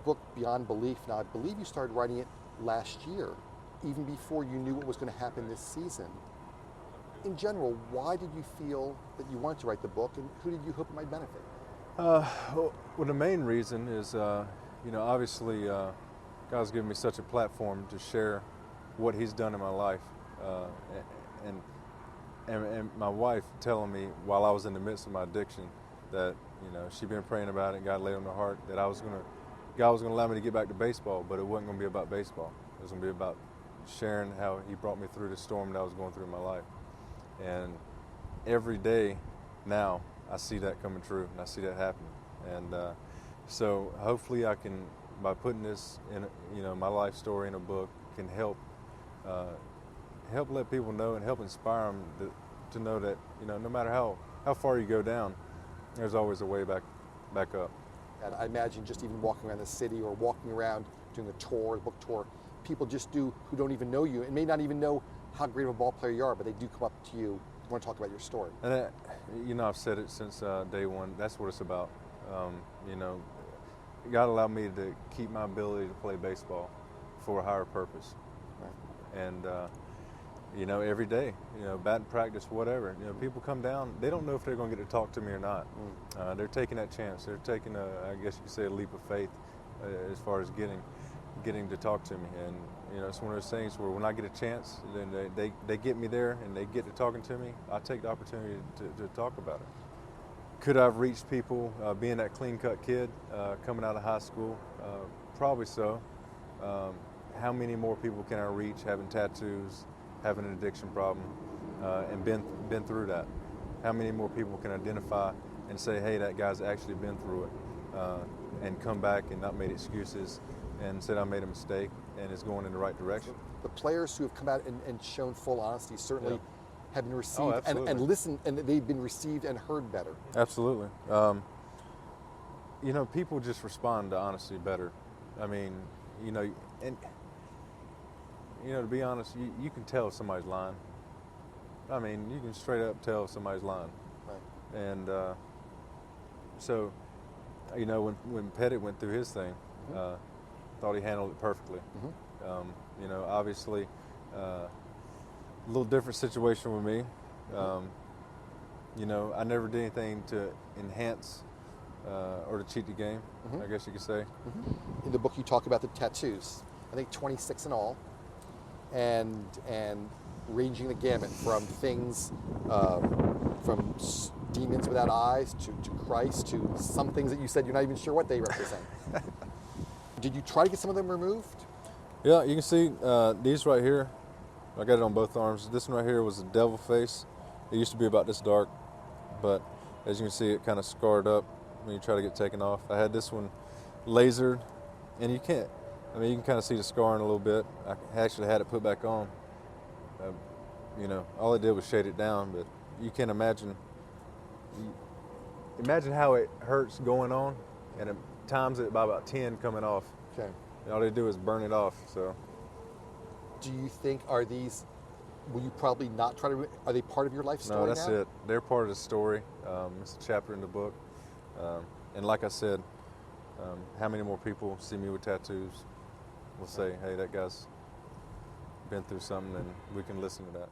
book beyond belief. Now, I believe you started writing it last year, even before you knew what was going to happen this season. In general, why did you feel that you wanted to write the book, and who did you hope it might benefit? Well, the main reason is, obviously, God's given me such a platform to share what He's done in my life, and my wife telling me while I was in the midst of my addiction that she'd been praying about it, and God laid on her heart that God was gonna allow me to get back to baseball, but it wasn't gonna be about baseball. It was gonna be about sharing how He brought me through the storm that I was going through in my life. And every day now, I see that coming true, and I see that happening. And so hopefully I can, by putting this in, my life story in a book, can help let people know and help inspire them to know that, no matter how far you go down, there's always a way back up. And I imagine just even walking around the city or walking around doing a tour, a book tour, people just who don't even know you and may not even know how great of a ball player you are, but they do come up to you, want to talk about your story. And I've said it since day one. That's what it's about. God allowed me to keep my ability to play baseball for a higher purpose. Right. And every day, batting practice, whatever. People come down. They don't know if they're going to get to talk to me or not. They're taking that chance. They're taking I guess you could say, a leap of faith as far as getting to talk to me. And it's one of those things where when I get a chance, then they get me there and they get to talking to me. I take the opportunity to talk about it. Could I have reached people being that clean-cut kid coming out of high school? Probably so. How many more people can I reach having tattoos, having an addiction problem, and been through that? How many more people can identify and say, hey, that guy's actually been through it, and come back and not made excuses and said I made a mistake and is going in the right direction? The players who have come out and shown full honesty certainly have been received and listened, and they've been received and heard better. Absolutely. People just respond to honesty better. I mean, to be honest, you can tell if somebody's lying. I mean, you can straight up tell if somebody's lying. Right. And so, when Pettit went through his thing, thought he handled it perfectly. Obviously, a little different situation with me. I never did anything to enhance or to cheat the game, I guess you could say. In the book, you talk about the tattoos. I think 26 in all, and ranging the gamut from things, from demons without eyes to Christ to some things that you said you're not even sure what they represent. Did you try to get some of them removed? Yeah, you can see these right here. I got it on both arms. This one right here was a devil face. It used to be about this dark, but as you can see, it kind of scarred up when you try to get taken off. I had this one lasered, and you can kind of see the scarring a little bit. I actually had it put back on. All it did was shade it down, but you can imagine how it hurts going on, and it times it by about 10 coming off. Okay. And all they do is burn it off. So, do you think will you probably not try to? Are they part of your life story? No, that's now? it. They're part of the story. It's a chapter in the book, and like I said, how many more people see me with tattoos will say, hey, that guy's been through something, and we can listen to that.